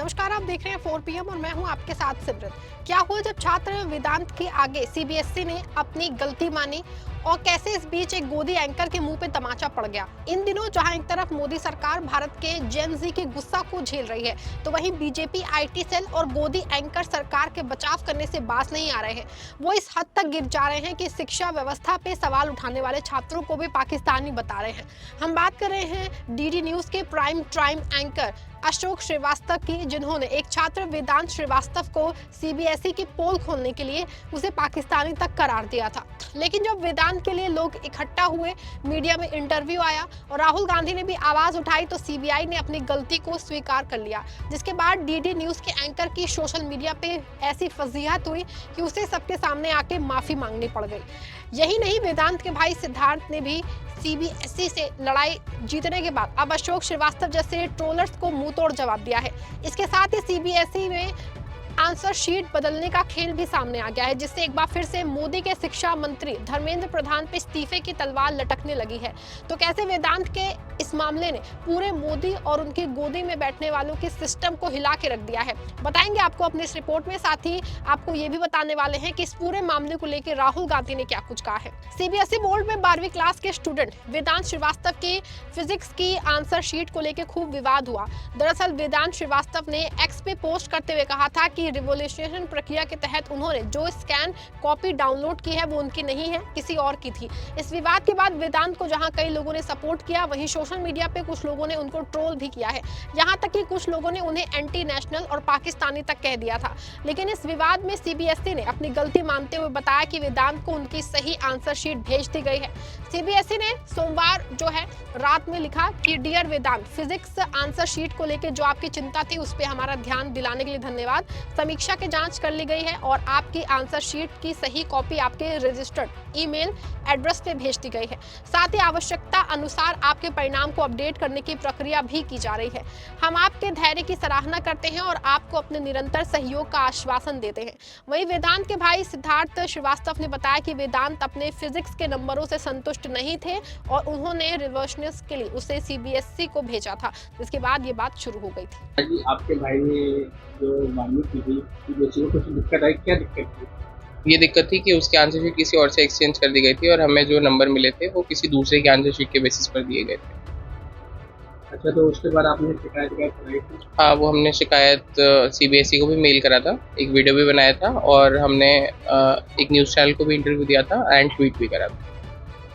नमस्कार, आप देख रहे हैं 4 PM और मैं हूं आपके साथ सिमरन। क्या हुआ जब छात्र वेदांत के आगे सीबीएसई ने अपनी गलती मानी और कैसे इस बीच एक गोदी एंकर के मुंह पे तमाचा पड़ गया। इन दिनों जहां एक तरफ मोदी सरकार भारत के जेन जी के गुस्सा को झेल रही है, तो वहीं बीजेपी आईटी सेल और गोदी एंकर सरकार के बचाव करने से बाज नहीं आ रहे हैं। वो इस हद तक गिर जा रहे हैं कि शिक्षा व्यवस्था पे सवाल उठाने वाले छात्रों को भी पाकिस्तानी बता रहे हैं। हम बात कर रहे हैं डीडी न्यूज के prime time anchor Ashok Srivastava की, जिन्होंने एक छात्र वेदांत श्रीवास्तव को सीबीएसई की पोल खोलने के लिए उसे पाकिस्तानी तक करार दिया था। लेकिन जब वेदांत के लिए लोग इकट्ठा हुए, मीडिया में इंटरव्यू आया और राहुल गांधी ने भी आवाज उठाई, तो सीबीआई ने अपनी गलती को स्वीकार कर लिया। जिसके बाद डीडी न्यूज के एंकर की सोशल मीडिया पे ऐसी फजीहत हुई कि उसे सबके सामने आके माफी मांगनी पड़ गई। यही नहीं, वेदांत के भाई सिद्धार्थ ने भी सीबीएसई से लड़ाई जीतने के बाद अब अशोक श्रीवास्तव जैसे ट्रोलर्स को मुंह तोड़ जवाब दिया है। इसके साथ ही सीबीएसई में आंसर शीट बदलने का खेल भी सामने आ गया है, जिससे एक बार फिर से मोदी के शिक्षा मंत्री धर्मेंद्र प्रधान पे इस्तीफे की तलवार लटकने लगी है। तो कैसे वेदांत के इस मामले ने पूरे मोदी और उनकी गोदी में बैठने वालों के सिस्टम को हिला के रख दिया है, बताएंगे आपको अपनी इस रिपोर्ट में। साथ ही आपको ये भी बताने वाले हैं कि इस पूरे मामले को लेकर राहुल गांधी ने क्या कुछ कहा है। सीबीएसई बोर्ड में 12वीं क्लास के स्टूडेंट वेदांत श्रीवास्तव की फिजिक्स की आंसर शीट को लेकर खूब विवाद हुआ। दरअसल वेदांत श्रीवास्तव ने एक्स पे पोस्ट करते हुए कहा था कि रिवोल्यूशन प्रक्रिया के तहत उन्होंने जो स्कैन कॉपी डाउनलोड की है वो उनकी नहीं है, किसी और की थी। इस विवाद के बाद वेदांत को जहां कई लोगों ने सपोर्ट किया, वहीं सोशल मीडिया पे कुछ लोगों ने उनको ट्रोल भी किया है। यहां तक कि कुछ लोगों ने उन्हें एंटी नेशनल और पाकिस्तानी तक कह दिया था। लेकिन इस विवाद में सीबीएसई ने अपनी गलती मानते हुए बताया कि वेदांत को उनकी सही आंसर शीट भेज दी गई है। सीबीएसई ने सोमवार जो है रात में लिखा कि डियर वेदांत, फिजिक्स आंसर शीट को लेकर जो आपकी चिंता थी उस पर हमारा ध्यान दिलाने के लिए धन्यवाद। समीक्षा की जांच कर ली गई है और आपकी आंसर शीट की सही कॉपी आपके रजिस्टर्ड ईमेल एड्रेस पे भेज दी गई है। साथ ही आवश्यकता अनुसार आपके परिणाम को अपडेट करने की प्रक्रिया भी की जा रही है। हम आपके धैर्य की सराहना करते हैं और आपको अपने निरंतर सहयोग का आश्वासन देते हैं। वहीं वेदांत के भाई सिद्धार्थ श्रीवास्तव ने बताया कि वेदांत अपने फिजिक्स के नंबरों से संतुष्ट नहीं थे और उन्होंने रिवर्सनेस के लिए उसे सीबीएसई को भेजा था, जिसके बाद ये बात शुरू हो गई थी। आपके भाई ने जो मांगी थी कुछ दिक्कत आई, क्या दिक्कत थी? ये दिक्कत थी कि उसकी आंसर शीट किसी और से एक्सचेंज कर दी गई थी और हमें जो नंबर मिले थे वो किसी दूसरे की आंसर शीट के बेसिस पर दिए गए थे। अच्छा, तो उसके बाद आपने शिकायत कराई थी? हाँ, वो हमने शिकायत सीबीएसई को भी मेल करा था, एक वीडियो भी बनाया था और हमने एक न्यूज़ चैनल को भी इंटरव्यू दिया था एंड ट्वीट भी करा था।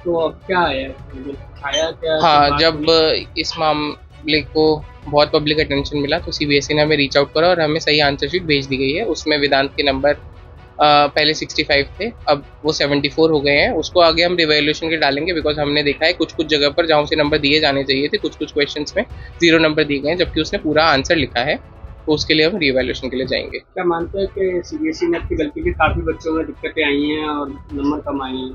तो अब क्या आया क्या? हाँ, जब इस मामले को बहुत पब्लिक अटेंशन मिला तो सीबीएसई ने हमें रीच आउट करा और हमें सही आंसर शीट भेज दी गई है। उसमें वेदांत के नंबर पहले 65 थे, अब वो 74 हो गए हैं। उसको आगे हम रिवैल्यूएशन के डालेंगे, बिकॉज हमने देखा है कुछ जगह पर जहाँ उसे नंबर दिए जाने चाहिए थे, कुछ क्वेश्चंस में 0 नंबर दिए गए हैं, जबकि उसने पूरा आंसर लिखा है। तो उसके लिए हम रिवैल्यूएशन के लिए जाएंगे। क्या मानते हैं कि सीबीएसई ने आपकी गलती की काफ़ी बच्चों में दिक्कतें आई हैं और नंबर कम आए हैं?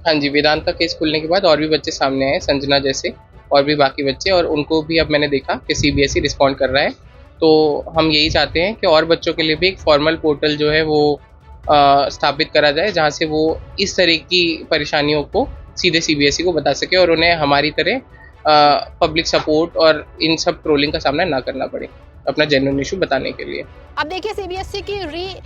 हाँ जी, वेदांत का केस खुलने के बाद और भी बच्चे सामने आए, संजना जैसे और भी बाकी बच्चे, और उनको भी अब मैंने देखा कि सीबीएसई रिस्पॉन्ड कर रहा है। तो हम यही चाहते हैं कि और बच्चों के लिए भी एक फॉर्मल पोर्टल जो है वो स्थापित करा जाए, जहाँ से वो इस तरह की परेशानियों को सीधे सीबीएसई को बता सके और उन्हें हमारी तरह पब्लिक सपोर्ट और इन सब ट्रोलिंग का सामना ना करना पड़े अपना जेन्युइन इशू बताने के लिए। अब देखिए, सीबीएसई की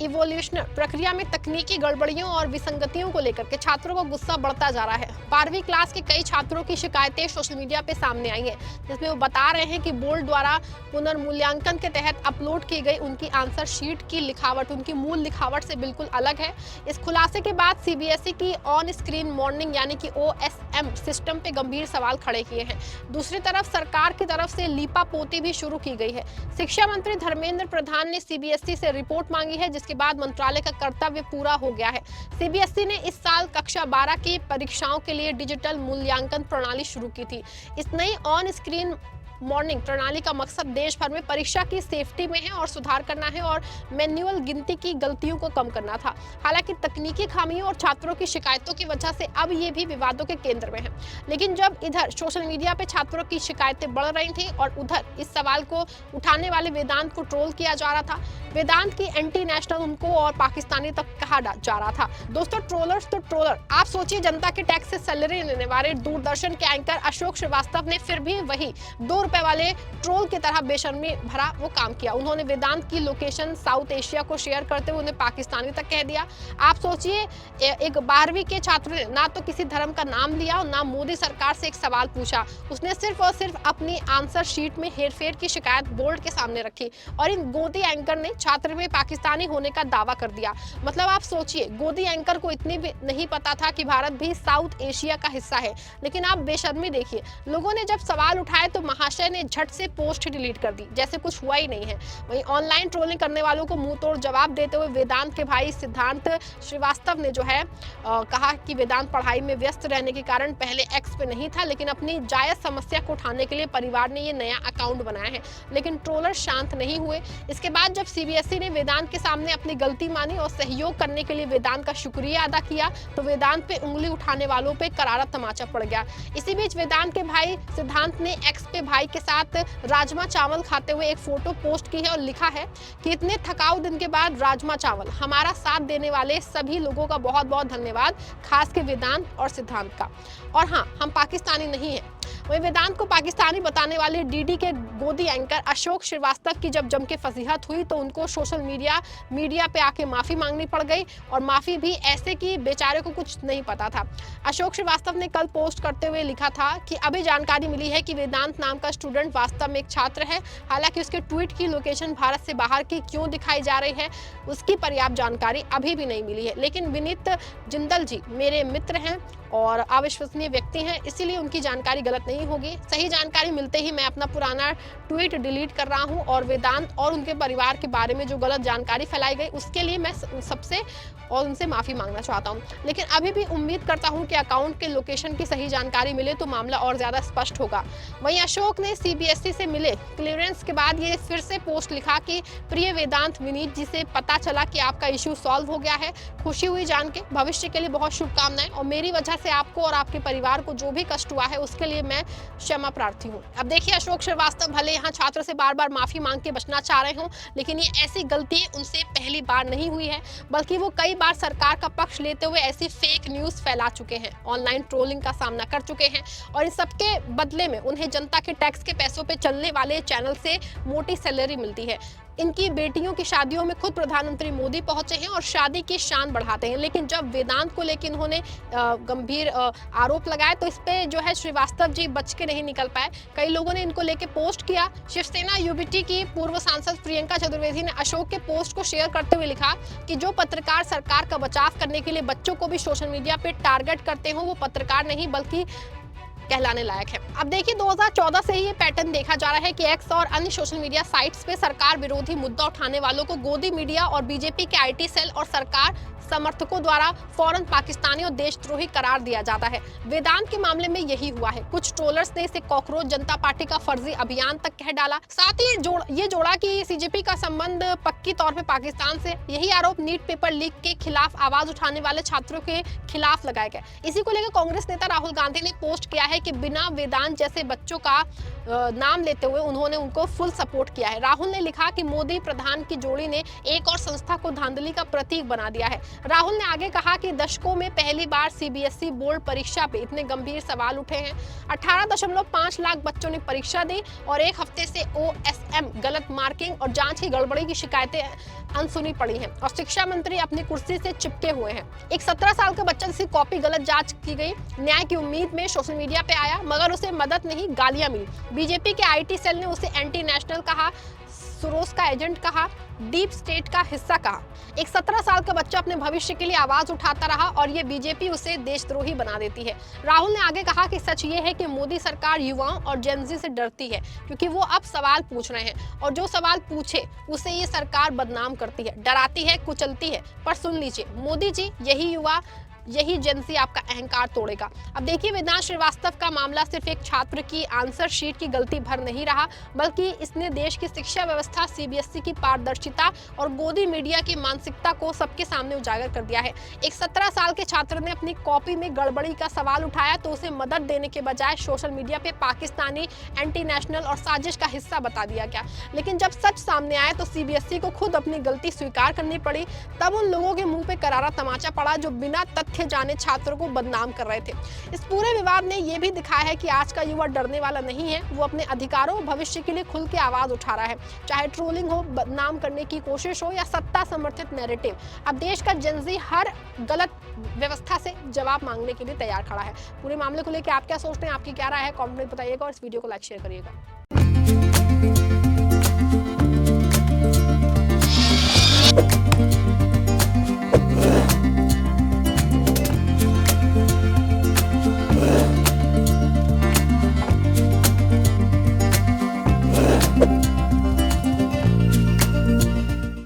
इवोल्यूशन प्रक्रिया में तकनीकी गड़बड़ियों और विसंगतियों को लेकर के छात्रों का गुस्सा बढ़ता जा रहा है। 12वीं क्लास के कई छात्रों की शिकायतें सोशल मीडिया पे सामने आई हैं, जिसमें वो बता रहे हैं कि बोर्ड द्वारा पुनर्मूल्यांकन के तहत अपलोड की गई उनकी आंसर शीट की लिखावट उनकी मूल लिखावट से बिल्कुल अलग है। इस खुलासे के बाद सीबीएसई की ऑन स्क्रीन मॉर्निंग यानी कि OSM सिस्टम पे गंभीर सवाल खड़े किए हैं। दूसरी तरफ सरकार की तरफ से लीपापोती भी शुरू की गई है। शिक्षा मंत्री धर्मेंद्र प्रधान ने सीबीएसई से रिपोर्ट मांगी है, के बाद मंत्रालय का कर्तव्य पूरा हो गया है। सीबीएसई ने इस साल कक्षा 12 की परीक्षाओं के लिए डिजिटल मूल्यांकन प्रणाली शुरू की थी। इस नई ऑन स्क्रीन मॉर्निंग प्रणाली का मकसद देश भर में परीक्षा की सेफ्टी में है और सुधार करना है और मैन्युअल गिनती की गलतियों को कम करना था। हालांकि तकनीकी खामियों और छात्रों की शिकायतों की वजह से अब ये भी विवादों के केंद्र में है। लेकिन जब इधर सोशल मीडिया पे छात्रों की शिकायतें बढ़ रही थी और उधर इस सवाल को उठाने वाले वेदांत को ट्रोल किया जा रहा था। वेदांत की एंटी नेशनल उनको और पाकिस्तानी तक कहा जा रहा था। दोस्तों, ट्रोलर्स तो ट्रोलर, आप सोचिए जनता के टैक्स से सैलरी लेने वाले दूरदर्शन के एंकर अशोक श्रीवास्तव ने फिर भी वही 2 रुपए वाले ट्रोल की तरह बेशर्मी भरा वो काम किया। उन्होंने वेदांत की लोकेशन साउथ एशिया को शेयर करते हुए उन्हें पाकिस्तानी तक कह दिया। आप सोचिए, एक 12वीं के छात्र ने ना तो किसी धर्म का नाम लिया और ना मोदी सरकार से एक सवाल पूछा। उसने सिर्फ और सिर्फ अपनी आंसर शीट में हेरफेर की शिकायत बोर्ड के सामने रखी और इन गोदी एंकर ने छात्र में पाकिस्तानी होने का दावा कर दिया। मतलब आप सोचिए, गोदी एंकर को इतनी भी नहीं पता था कि भारत भी साउथ एशिया का हिस्सा है। लेकिन आप बेशर्मी देखिए, लोगों ने जब सवाल उठाए तो महाशय ने झट से पोस्ट डिलीट कर दी, जैसे कुछ हुआ ही नहीं है। वहीं ऑनलाइन ट्रोलिंग करने वालों को मुंह तोड़ जवाब देते हुए वेदांत के भाई सिद्धांत श्रीवास्तव ने जो है कहा कि वेदांत पढ़ाई में व्यस्त रहने के कारण पहले एक्स पे नहीं था, लेकिन अपनी जायज समस्या को उठाने के लिए परिवार ने ये नया अकाउंट बनाया है। लेकिन ट्रोलर शांत नहीं हुए। इसके बाद जब सीबीएसई ने वेदांत के सामने अपनी गलती मानी और सहयोग करने के लिए वेदांत का शुक्रिया अदा किया तो वेदांत पे उंगली उठाने वालों पे करारा तमाचा पड़ गया। इसी बीच वेदांत के भाई सिद्धांत ने एक्स पे भाई के साथ राजमा चावल खाते हुए एक फोटो पोस्ट की है और लिखा है कि इतने थकाऊ दिन के बाद राजमा चावल, हमारा साथ देने वाले सभी लोगों का बहुत बहुत धन्यवाद, खास के वेदांत और सिद्धांत का। और हाँ, हम पाकिस्तानी नहीं हैं। वहीं वेदांत को पाकिस्तानी बताने वाले डीडी के गोदी एंकर अशोक श्रीवास्तव की जब जम के फजीहत हुई तो उनको सोशल मीडिया पे आके माफी मांगनी पड़ गई, और माफी भी ऐसे कि बेचारे को कुछ नहीं पता था। अशोक श्रीवास्तव ने कल पोस्ट करते हुए लिखा था कि अभी जानकारी मिली है कि वेदांत नाम का स्टूडेंट वास्तव में एक छात्र है। हालांकि उसके ट्वीट की लोकेशन भारत से बाहर की क्यों दिखाई जा रही है उसकी पर्याप्त जानकारी अभी भी नहीं मिली है। लेकिन विनीत जिंदल जी मेरे मित्र हैं और अविश्वसनीय व्यक्ति हैं, इसीलिए उनकी जानकारी गलत नहीं होगी। सही जानकारी मिलते ही मैं अपना पुराना ट्वीट डिलीट कर रहा हूं और वेदांत और उनके परिवार के बारे में जो गलत जानकारी फैलाई गई उसके लिए मैं सबसे और उनसे माफी मांगना चाहता हूं। लेकिन अभी भी उम्मीद करता हूं कि अकाउंट के लोकेशन की सही जानकारी मिले तो मामला और ज्यादा स्पष्ट होगा। वहीं अशोक ने सीबीएसई से मिले क्लियरेंस के बाद ये फिर से पोस्ट लिखा कि प्रिय वेदांत, विनीत जी से पता चला कि आपका इश्यू सॉल्व हो गया है। खुशी हुई जान के, भविष्य के लिए बहुत शुभकामनाएं और मेरी वजह से आपको और आपके परिवार को जो भी कष्ट हुआ है उसके लिए मैं क्षमा प्रार्थी हूँ। अब देखिए, अशोक श्रीवास्तव भले यहाँ छात्र से बार बार माफी मांग के बचना चाह रहे हों, लेकिन ये ऐसी गलती उनसे पहली बार नहीं हुई है, बल्कि वो कई बार सरकार का पक्ष लेते हुए ऐसी फेक न्यूज फैला चुके हैं, ऑनलाइन ट्रोलिंग का सामना कर चुके हैं और इन सबके बदले में उन्हें जनता के टैक्स के पैसों पे चलने वाले चैनल से मोटी सैलरी मिलती है। इनकी बेटियों की शादियों में खुद प्रधानमंत्री मोदी पहुंचे हैं और शादी की शान बढ़ाते हैं। लेकिन जब वेदांत को लेकर इन्होंने गंभीर आरोप लगाए तो इस पे जो है श्रीवास्तव जी बच के नहीं निकल पाए। कई लोगों ने इनको लेके पोस्ट किया। शिवसेना यूबीटी की पूर्व सांसद प्रियंका चतुर्वेदी ने अशोक के पोस्ट को शेयर करते हुए लिखा कि जो पत्रकार सरकार का बचाव करने के लिए बच्चों को भी सोशल मीडिया पे टारगेट करते हो वो पत्रकार नहीं बल्कि कहलाने लायक है। अब देखिए, 2014 से ही ये पैटर्न देखा जा रहा है कि एक्स और अन्य सोशल मीडिया साइट्स पे सरकार विरोधी मुद्दा उठाने वालों को गोदी मीडिया और बीजेपी के आईटी सेल और सरकार समर्थकों द्वारा फौरन पाकिस्तानी और देशद्रोही करार दिया जाता है। वेदांत के मामले में यही हुआ है। कुछ ट्रोलर्स ने इसे कॉकरोच जनता पार्टी का फर्जी अभियान तक कह डाला। साथ ही ये जोड़ा कि सीजेपी का संबंध पक्की तौर पे पाकिस्तान से। यही आरोप नीट पेपर लीक के खिलाफ आवाज उठाने वाले छात्रों के खिलाफ लगाए गए। इसी को लेकर कांग्रेस नेता राहुल गांधी ने पोस्ट किया है कि बिना वेदांत जैसे बच्चों का नाम लेते हुए उन्होंने उनको फुल सपोर्ट किया है। राहुल ने लिखा कि मोदी प्रधान की जोड़ी ने एक और संस्था को धांधली का प्रतीक बना दिया है। राहुल ने आगे कहा कि दशकों में पहली बार सीबीएसई बोर्ड परीक्षा पे इतने गंभीर सवाल उठे हैं। 18.5 लाख बच्चों ने परीक्षा दी और एक हफ्ते से ओएसएम गलत मार्किंग और जांच की गड़बड़ी की शिकायतें अनसुनी पड़ी हैं और शिक्षा मंत्री अपनी कुर्सी से चिपके हुए हैं। एक 17 साल का बच्चा जिसकी कॉपी गलत जांच की गई, न्याय की उम्मीद में सोशल मीडिया पे आया मगर उसे मदद नहीं गालियां मिली। बीजेपी के आईटी सेल ने उसे एंटी नेशनल कहा, सुरोस का एजेंट कहा, डीप स्टेट का हिस्सा कहा। एक 17 साल का बच्चा अपने भविष्य के लिए आवाज उठाता रहा और ये बीजेपी उसे देशद्रोही बना देती है। राहुल ने आगे कहा कि सच ये है कि मोदी सरकार युवाओं और जेनजी से डरती है क्योंकि वो अब सवाल पूछ रहे हैं और जो सवाल पूछे उसे ये सरकार बदनाम करती है, डराती है, कुचलती है। पर सुन लीजिए मोदी जी, यही युवा, यही एजेंसी आपका अहंकार तोड़ेगा। अब देखिए, वेदांत श्रीवास्तव का मामला सिर्फ एक छात्र की आंसर शीट की गलती भर नहीं रहा, बल्कि इसने देश की शिक्षा व्यवस्था, सीबीएसई की पारदर्शिता और गोदी मीडिया की मानसिकता को सबके सामने उजागर कर दिया है। एक 17 साल के छात्र ने अपनी कॉपी में गड़बड़ी का सवाल उठाया तो उसे मदद देने के बजाय सोशल मीडिया पे पाकिस्तानी, एंटी नेशनल और साजिश का हिस्सा बता दिया गया। लेकिन जब सच सामने आया तो सीबीएसई को खुद अपनी गलती स्वीकार करनी पड़ी। तब उन लोगों के मुंह पे करारा तमाचा पड़ा जो बिना तथ्य लिखे जाने छात्रों को बदनाम कर रहे थे। इस पूरे विवाद ने यह भी दिखाया है कि आज का युवा डरने वाला नहीं है, वो अपने अधिकारों और भविष्य के लिए खुल के आवाज उठा रहा है। चाहे ट्रोलिंग हो, बदनाम करने की कोशिश हो या सत्ता समर्थित नैरेटिव, अब देश का जेनजी हर गलत व्यवस्था से जवाब मांगने के लिए तैयार खड़ा है। पूरे मामले को लेकर आप क्या सोचते हैं, आपकी क्या राय है, कमेंट में बताइएगा और इस वीडियो को लाइक शेयर करिएगा।